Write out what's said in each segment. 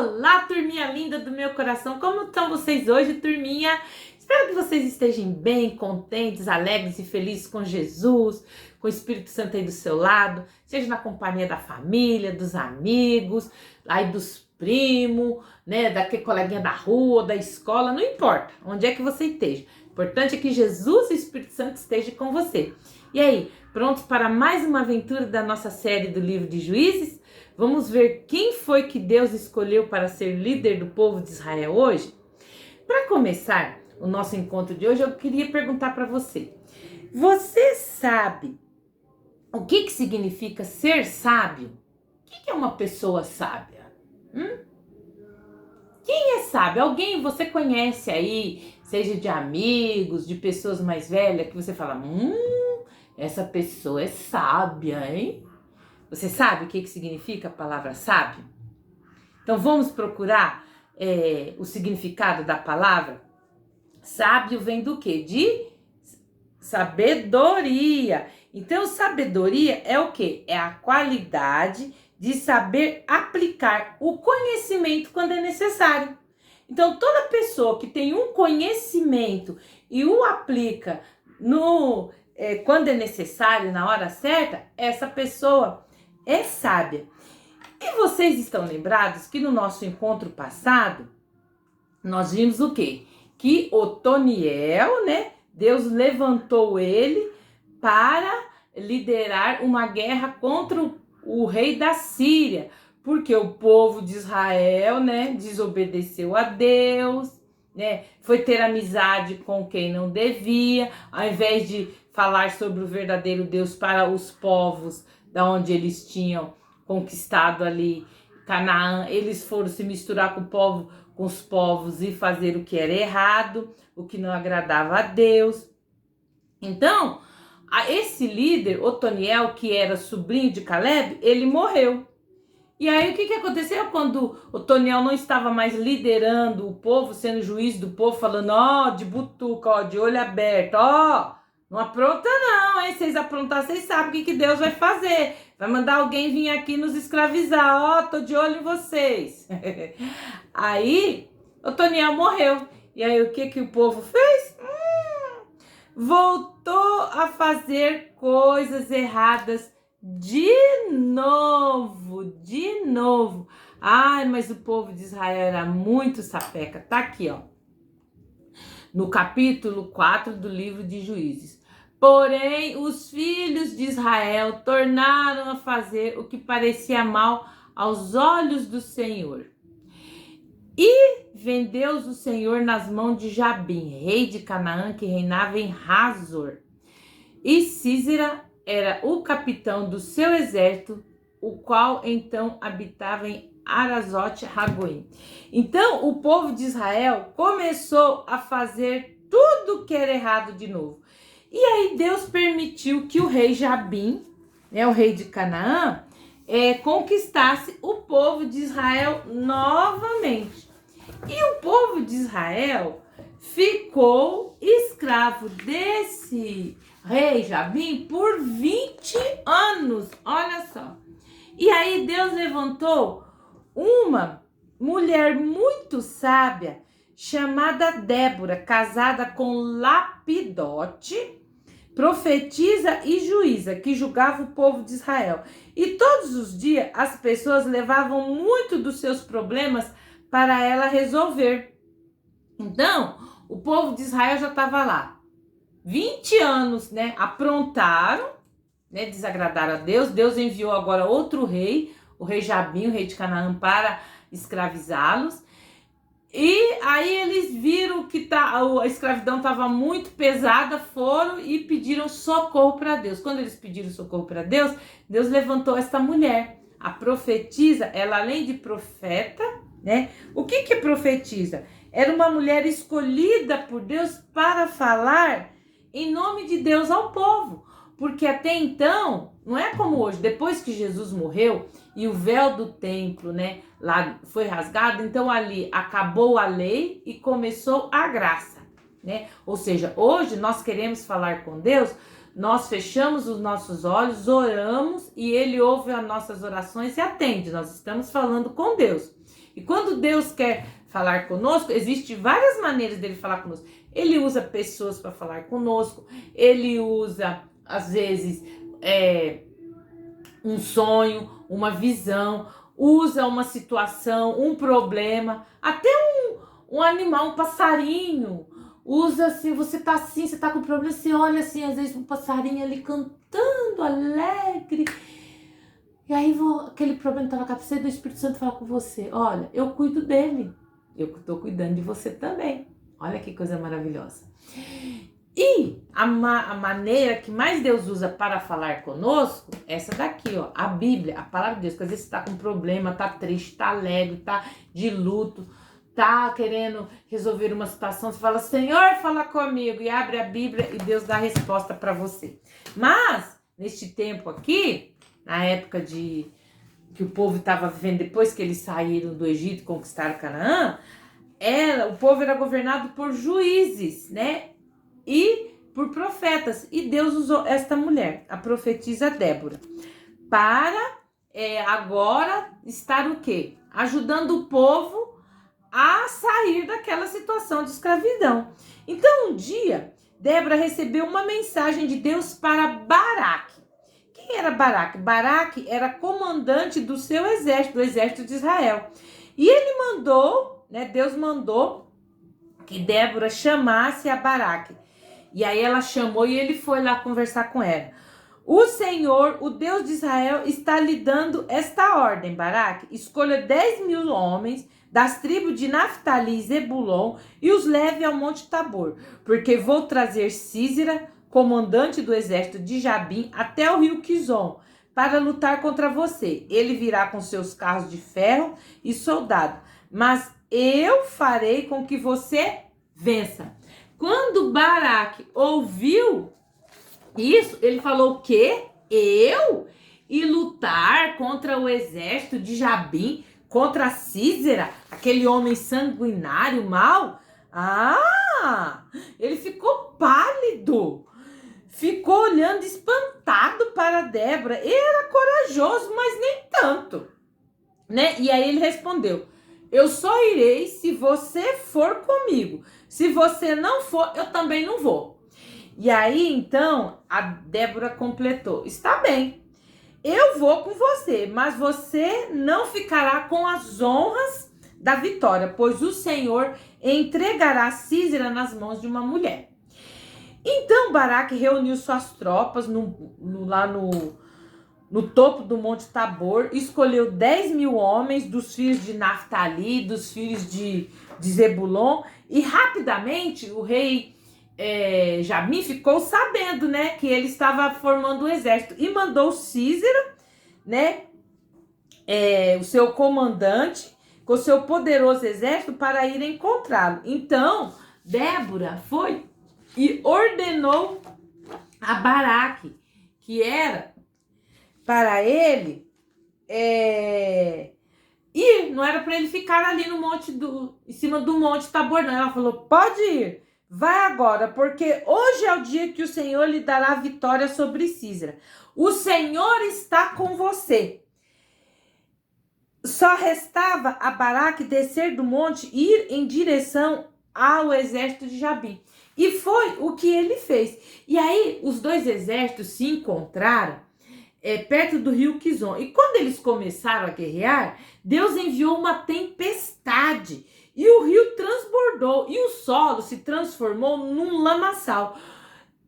Olá, turminha linda do meu coração, como estão vocês hoje, turminha? Espero que vocês estejam bem, contentes, alegres e felizes com Jesus, com o Espírito Santo aí do seu lado, seja na companhia da família, dos amigos, aí dos primos, né, daquele coleguinha da rua, da escola, não importa onde é que você esteja. O importante é que Jesus e o Espírito Santo estejam com você. E aí, prontos para mais uma aventura da nossa série do livro de Juízes? Vamos ver quem foi que Deus escolheu para ser líder do povo de Israel hoje? Para começar o nosso encontro de hoje, eu queria perguntar para você. Você sabe o que significa ser sábio? O que é uma pessoa sábia? Quem é sábio? Alguém você conhece aí, seja de amigos, de pessoas mais velhas, que você fala, essa pessoa é sábia, hein? Você sabe o que significa a palavra sábio? Então vamos procurar o significado da palavra? Sábio vem do quê? De sabedoria. Então sabedoria é o quê? É a qualidade de saber aplicar o conhecimento quando é necessário. Então toda pessoa que tem um conhecimento e o aplica quando é necessário, na hora certa, essa pessoa é sábia. E vocês estão lembrados que no nosso encontro passado, nós vimos o quê? Que Otoniel, né? Deus levantou ele para liderar uma guerra contra o rei da Síria, porque o povo de Israel, né, desobedeceu a Deus, né? Foi ter amizade com quem não devia, ao invés de falar sobre o verdadeiro Deus para os povos da onde eles tinham conquistado ali Canaã, eles foram se misturar com os povos e fazer o que era errado, o que não agradava a Deus. Então, esse líder, Otoniel, que era sobrinho de Caleb, ele morreu. E aí o que aconteceu quando Otoniel não estava mais liderando o povo, sendo juiz do povo, falando, de butuca, de olho aberto, não apronta não, hein? Vocês aprontar, vocês sabem o que Deus vai fazer. Vai mandar alguém vir aqui nos escravizar. Tô de olho em vocês. Aí, Otoniel morreu. E aí, o que o povo fez? Voltou a fazer coisas erradas de novo. Ai, mas o povo de Israel era muito sapeca. Tá aqui, no capítulo 4 do livro de Juízes. Porém, os filhos de Israel tornaram a fazer o que parecia mal aos olhos do Senhor. E vendeu-os o Senhor nas mãos de Jabim, rei de Canaã, que reinava em Hazor. E Sísera era o capitão do seu exército, o qual então habitava em Arazote Ragoim. Então o povo de Israel começou a fazer tudo que era errado de novo. E aí Deus permitiu que o rei Jabim, né, o rei de Canaã, conquistasse o povo de Israel novamente. E o povo de Israel ficou escravo desse rei Jabim por 20 anos, olha só. E aí Deus levantou uma mulher muito sábia, chamada Débora, casada com Lapidote, profetisa e juíza, que julgava o povo de Israel. E todos os dias as pessoas levavam muito dos seus problemas para ela resolver. Então, o povo de Israel já estava lá. 20 anos, né? Aprontaram, né? Desagradaram a Deus. Deus enviou agora outro rei, o rei Jabim, o rei de Canaã, para escravizá-los. E aí eles viram que a escravidão estava muito pesada, foram e pediram socorro para Deus. Quando eles pediram socorro para Deus, Deus levantou esta mulher. A profetisa, ela além de profeta, né? O que profetiza? Era uma mulher escolhida por Deus para falar em nome de Deus ao povo. Porque até então, não é como hoje, depois que Jesus morreu e o véu do templo, né, lá foi rasgado, então ali acabou a lei e começou a graça, né? Ou seja, hoje nós queremos falar com Deus, nós fechamos os nossos olhos, oramos e Ele ouve as nossas orações e atende. Nós estamos falando com Deus. E quando Deus quer falar conosco, existem várias maneiras dele falar conosco. Ele usa pessoas para falar conosco, ele usa, às vezes, um sonho, uma visão, usa uma situação, um problema, até um animal, um passarinho. Usa assim, você tá com problema, você olha assim, às vezes um passarinho ali cantando, alegre. E aí aquele problema tá na cabeça do Espírito Santo fala com você, olha, eu cuido dele, eu tô cuidando de você também. Olha que coisa maravilhosa. E a maneira que mais Deus usa para falar conosco, essa daqui, ó, a Bíblia, a palavra de Deus, que às vezes você tá com problema, tá triste, tá alegre, tá de luto, tá querendo resolver uma situação, você fala, Senhor, fala comigo, e abre a Bíblia e Deus dá a resposta para você. Mas, neste tempo aqui, na época que o povo estava vivendo, depois que eles saíram do Egito e conquistaram Canaã, o povo era governado por juízes, né? E por profetas. E Deus usou esta mulher, a profetisa Débora, para agora estar o quê? Ajudando o povo a sair daquela situação de escravidão. Então, um dia, Débora recebeu uma mensagem de Deus para Baraque. Quem era Baraque? Baraque era comandante do seu exército, do exército de Israel. E ele mandou, né, Deus mandou que Débora chamasse a Baraque. E aí ela chamou e ele foi lá conversar com ela. O Senhor, o Deus de Israel, está lhe dando esta ordem, Baraque. Escolha 10.000 homens das tribos de Naftali e Zebulon e os leve ao Monte Tabor, porque vou trazer Sísera, comandante do exército de Jabim, até o rio Quizon, para lutar contra você. Ele virá com seus carros de ferro e soldado, mas eu farei com que você vença. Quando Baraque ouviu isso, ele falou o quê? Eu? E lutar contra o exército de Jabim, contra Sísera, aquele homem sanguinário, mau? Ah, ele ficou pálido, ficou olhando espantado para Débora. Ele era corajoso, mas nem tanto, né? E aí ele respondeu, eu só irei se você for comigo. Se você não for, eu também não vou. E aí, então, a Débora completou. Está bem, eu vou com você, mas você não ficará com as honras da vitória, pois o Senhor entregará Sísera nas mãos de uma mulher. Então, Baraque reuniu suas tropas lá no topo do Monte Tabor, escolheu 10.000 homens dos filhos de Naftali, dos filhos de Zebulon, e rapidamente o rei Jabim ficou sabendo, né, que ele estava formando um exército e mandou Sísera, né, o seu comandante, com seu poderoso exército para ir encontrá-lo. Então, Débora foi e ordenou a Baraque, que era para ele ir, não era para ele ficar ali no em cima do Monte Tabor, não. Ela falou, pode ir, vai agora, porque hoje é o dia que o Senhor lhe dará vitória sobre Sísera. O Senhor está com você. Só restava a Baraque descer do monte e ir em direção ao exército de Jabim. E foi o que ele fez. E aí os dois exércitos se encontraram perto do rio Quizon. E quando eles começaram a guerrear, Deus enviou uma tempestade. E o rio transbordou. E o solo se transformou num lamaçal.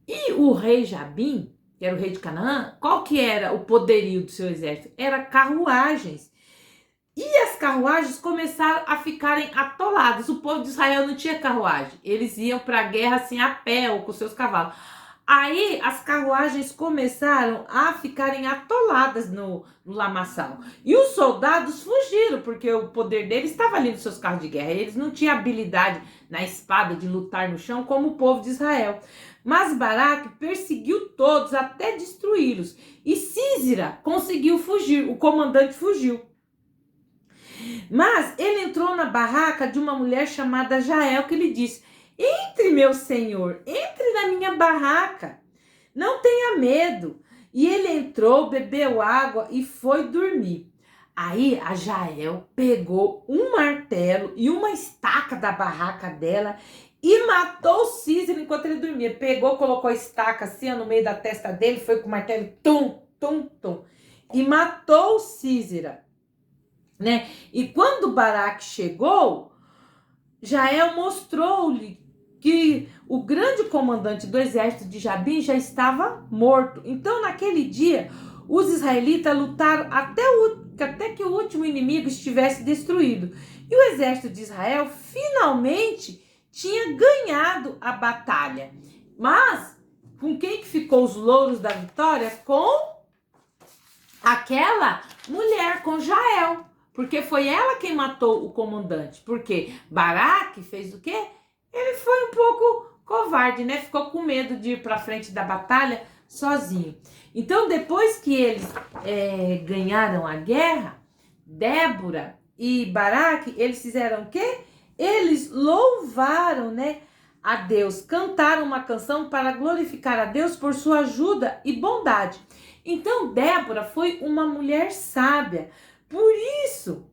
E o rei Jabim, que era o rei de Canaã, qual que era o poderio do seu exército? Era carruagens. E as carruagens começaram a ficarem atoladas. O povo de Israel não tinha carruagem. Eles iam para a guerra assim a pé ou com seus cavalos. Aí as carruagens começaram a ficarem atoladas no lamaçal. E os soldados fugiram, porque o poder deles estava ali nos seus carros de guerra. Eles não tinham habilidade na espada de lutar no chão como o povo de Israel. Mas Baraque perseguiu todos até destruí-los. E Sísera conseguiu fugir, o comandante fugiu. Mas ele entrou na barraca de uma mulher chamada Jael, que lhe disse, entre, meu senhor, entre na minha barraca, não tenha medo. E ele entrou, bebeu água e foi dormir. Aí a Jael pegou um martelo e uma estaca da barraca dela e matou o Císera enquanto ele dormia. Pegou, colocou a estaca assim no meio da testa dele, foi com o martelo, tum, tum, tum, e matou o Císera, né? E quando Baraque chegou, Jael mostrou-lhe que o grande comandante do exército de Jabim já estava morto. Então, naquele dia, os israelitas lutaram até que o último inimigo estivesse destruído. E o exército de Israel finalmente tinha ganhado a batalha. Mas, com quem que ficou os louros da vitória? Com aquela mulher, com Jael. Porque foi ela quem matou o comandante. Porque Baraque fez o quê? Ele foi um pouco covarde, né? Ficou com medo de ir para frente da batalha sozinho. Então, depois que eles ganharam a guerra, Débora e Baraque, eles fizeram o quê? Eles louvaram, né, a Deus, cantaram uma canção para glorificar a Deus por sua ajuda e bondade. Então, Débora foi uma mulher sábia. Por isso,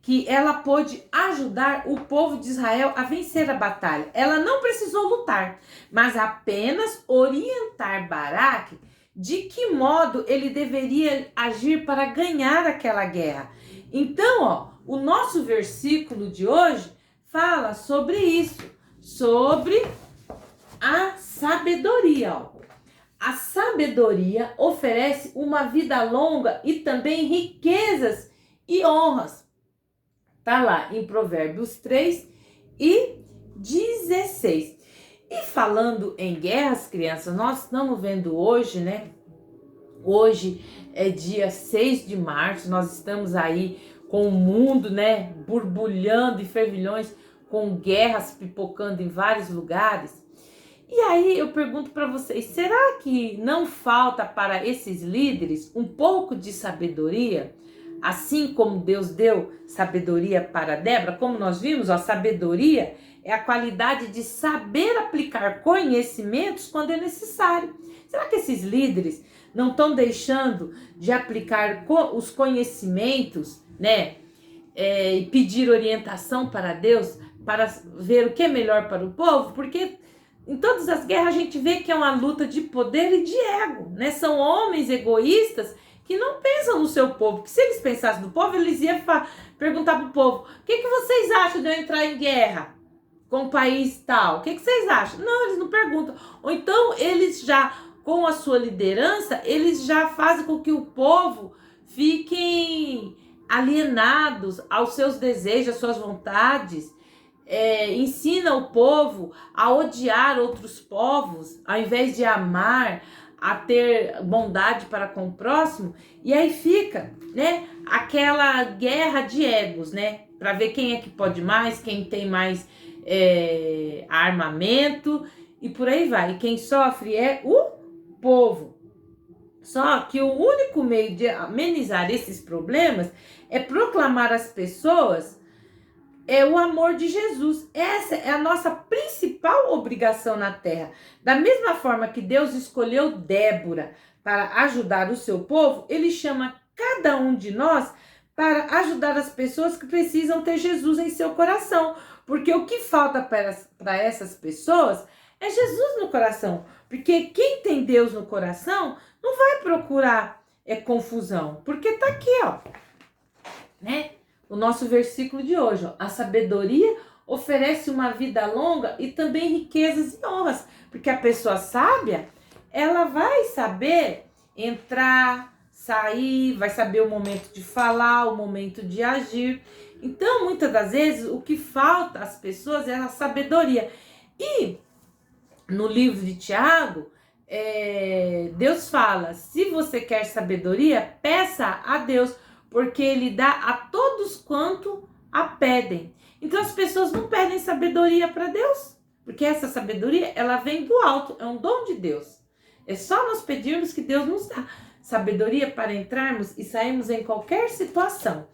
que ela pôde ajudar o povo de Israel a vencer a batalha. Ela não precisou lutar, mas apenas orientar Baraque de que modo ele deveria agir para ganhar aquela guerra. Então, o nosso versículo de hoje fala sobre isso, sobre a sabedoria. A sabedoria oferece uma vida longa e também riquezas e honras. Tá lá em Provérbios 3 e 16. E falando em guerras, crianças, nós estamos vendo hoje, né? Hoje é dia 6 de março, nós estamos aí com o mundo, né, borbulhando em fervilhões, com guerras pipocando em vários lugares. E aí eu pergunto para vocês, será que não falta para esses líderes um pouco de sabedoria? Assim como Deus deu sabedoria para Débora, como nós vimos, a sabedoria é a qualidade de saber aplicar conhecimentos quando é necessário. Será que esses líderes não estão deixando de aplicar os conhecimentos, né? E pedir orientação para Deus, para ver o que é melhor para o povo? Porque em todas as guerras a gente vê que é uma luta de poder e de ego, né? São homens egoístas que não pensam no seu povo, porque se eles pensassem no povo, eles iam perguntar para o povo, o que vocês acham de eu entrar em guerra com o país tal? O que vocês acham? Não, eles não perguntam. Ou então eles já, com a sua liderança, eles já fazem com que o povo fiquem alienados aos seus desejos, às suas vontades. Ensina o povo a odiar outros povos, ao invés de amar, a ter bondade para com o próximo, e aí fica, né, aquela guerra de egos, né, para ver quem é que pode mais, quem tem mais armamento, e por aí vai. E quem sofre é o povo. Só que o único meio de amenizar esses problemas é proclamar às pessoas o amor de Jesus. Essa é a nossa principal obrigação na terra. Da mesma forma que Deus escolheu Débora para ajudar o seu povo, ele chama cada um de nós para ajudar as pessoas que precisam ter Jesus em seu coração. Porque o que falta para essas pessoas é Jesus no coração. Porque quem tem Deus no coração não vai procurar confusão. Porque tá aqui, né? O nosso versículo de hoje, a sabedoria oferece uma vida longa e também riquezas e honras, porque a pessoa sábia, ela vai saber entrar, sair, vai saber o momento de falar, o momento de agir. Então, muitas das vezes, o que falta às pessoas é a sabedoria. E no livro de Tiago, Deus fala, se você quer sabedoria, peça a Deus, porque ele dá a todos quanto a pedem. Então as pessoas não pedem sabedoria para Deus, porque essa sabedoria, ela vem do alto, é um dom de Deus. É só nós pedirmos que Deus nos dá sabedoria para entrarmos e sairmos em qualquer situação.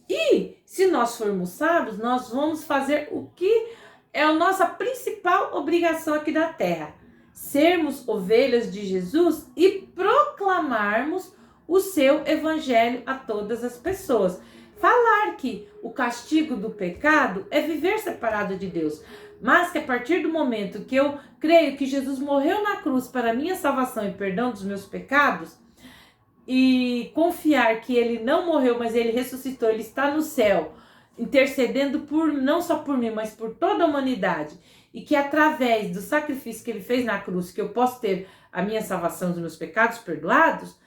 E se nós formos sábios, nós vamos fazer o que é a nossa principal obrigação aqui na terra. Sermos ovelhas de Jesus e proclamarmos o seu evangelho a todas as pessoas. Falar que o castigo do pecado é viver separado de Deus, mas que a partir do momento que eu creio que Jesus morreu na cruz para a minha salvação e perdão dos meus pecados, e confiar que ele não morreu, mas ele ressuscitou, ele está no céu, intercedendo não só por mim, mas por toda a humanidade, e que através do sacrifício que ele fez na cruz, que eu posso ter a minha salvação dos meus pecados perdoados,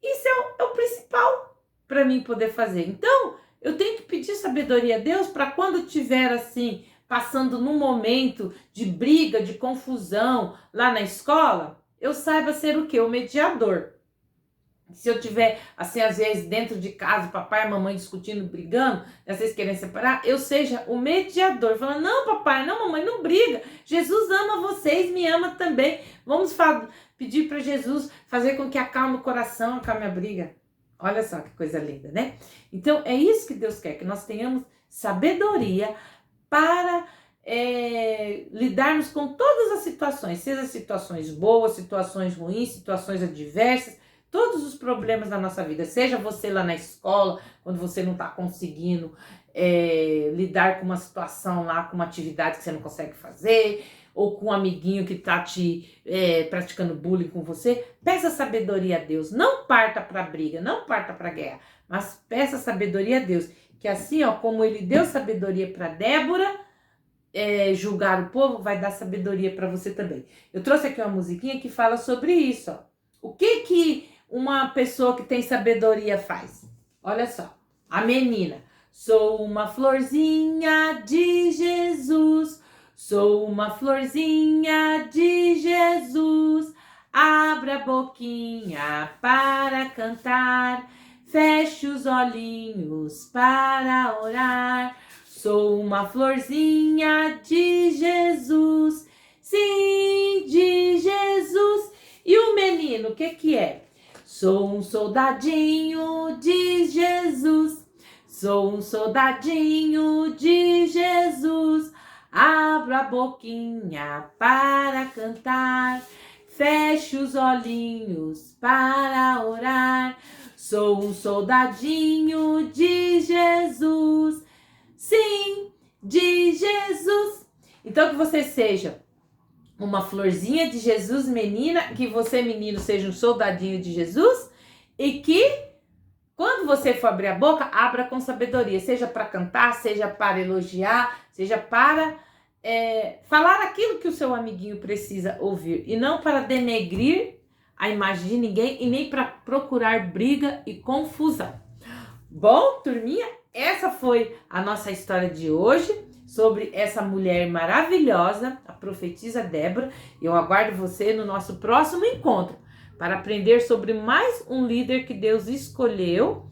isso é o principal para mim poder fazer. Então, eu tenho que pedir sabedoria a Deus para quando tiver assim, passando num momento de briga, de confusão lá na escola, eu saiba ser o quê? O mediador. Se eu tiver, assim, às vezes dentro de casa, o papai e a mamãe discutindo, brigando, vocês querem separar, eu seja o mediador, falando, não papai, não mamãe, não briga, Jesus ama vocês, me ama também, vamos pedir para Jesus fazer com que acalme o coração, acalme a briga. Olha só que coisa linda, né? Então, é isso que Deus quer, que nós tenhamos sabedoria para lidarmos com todas as situações, seja situações boas, situações ruins, situações adversas, todos os problemas da nossa vida, seja você lá na escola, quando você não está conseguindo lidar com uma situação lá, com uma atividade que você não consegue fazer, ou com um amiguinho que está praticando bullying com você, peça sabedoria a Deus, não parta para briga, não parta para guerra, mas peça sabedoria a Deus, que assim, ó, como ele deu sabedoria para Débora, julgar o povo, vai dar sabedoria para você também. Eu trouxe aqui uma musiquinha que fala sobre isso, ó. O que uma pessoa que tem sabedoria faz? Olha só, a menina. Sou uma florzinha de Jesus, sou uma florzinha de Jesus. Abra a boquinha para cantar, feche os olhinhos para orar. Sou uma florzinha de Jesus, sim, de Jesus. E o menino, o que é? Sou um soldadinho de Jesus, sou um soldadinho de Jesus. Abra a boquinha para cantar, feche os olhinhos para orar. Sou um soldadinho de Jesus, sim, de Jesus. Então que você seja uma florzinha de Jesus, menina, que você, menino, seja um soldadinho de Jesus, e que quando você for abrir a boca, abra com sabedoria, seja para cantar, seja para elogiar, seja para falar aquilo que o seu amiguinho precisa ouvir, e não para denegrir a imagem de ninguém, e nem para procurar briga e confusão. Bom, turminha, essa foi a nossa história de hoje, sobre essa mulher maravilhosa, a profetisa Débora. Eu aguardo você no nosso próximo encontro para aprender sobre mais um líder que Deus escolheu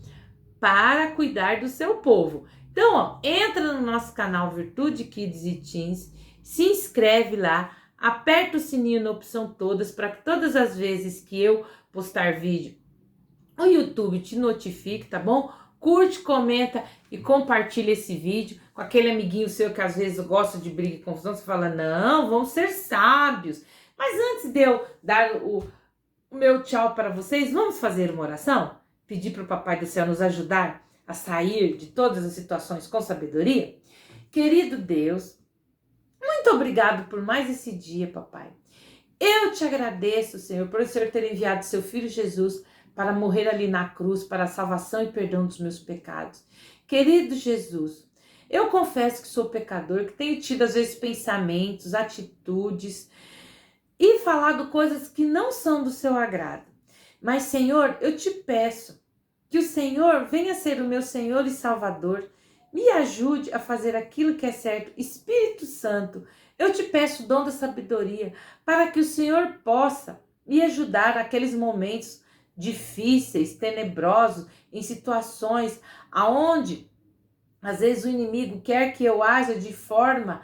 para cuidar do seu povo. Então, ó, entra no nosso canal Virtude Kids e Teens, se inscreve lá, aperta o sininho na opção todas, para que todas as vezes que eu postar vídeo, o YouTube te notifique, tá bom? Curte, comenta e compartilha esse vídeo com aquele amiguinho seu que às vezes gosta de briga e confusão. Você fala, não, vamos ser sábios. Mas antes de eu dar o meu tchau para vocês, vamos fazer uma oração? Pedir para o Papai do Céu nos ajudar a sair de todas as situações com sabedoria? Querido Deus, muito obrigado por mais esse dia, Papai. Eu te agradeço, Senhor, por o Senhor ter enviado seu Filho Jesus para morrer ali na cruz, para a salvação e perdão dos meus pecados. Querido Jesus, eu confesso que sou pecador, que tenho tido às vezes pensamentos, atitudes e falado coisas que não são do seu agrado. Mas, Senhor, eu te peço que o Senhor venha ser o meu Senhor e Salvador, me ajude a fazer aquilo que é certo. Espírito Santo, eu te peço o dom da sabedoria para que o Senhor possa me ajudar naqueles momentos difíceis, tenebrosos, em situações aonde às vezes o inimigo quer que eu haja de forma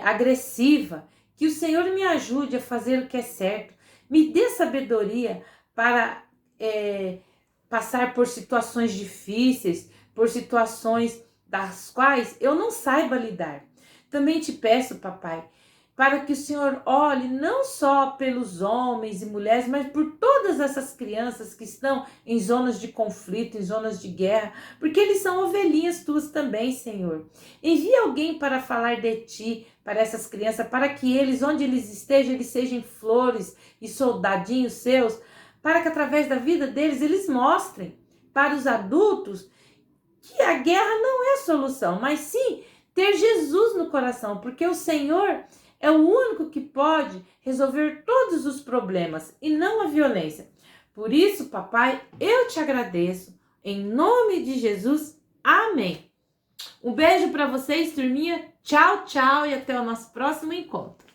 agressiva. Que o Senhor me ajude a fazer o que é certo, me dê sabedoria para passar por situações difíceis, por situações das quais eu não saiba lidar. Também te peço, Papai, para que o Senhor olhe não só pelos homens e mulheres, mas por todas essas crianças que estão em zonas de conflito, em zonas de guerra, porque eles são ovelhinhas tuas também, Senhor. Envia alguém para falar de ti, para essas crianças, para que eles, onde eles estejam, eles sejam flores e soldadinhos seus, para que através da vida deles, eles mostrem para os adultos que a guerra não é a solução, mas sim ter Jesus no coração, porque o Senhor é o único que pode resolver todos os problemas e não a violência. Por isso, papai, eu te agradeço. Em nome de Jesus, amém. Um beijo para vocês, turminha. Tchau, tchau e até o nosso próximo encontro.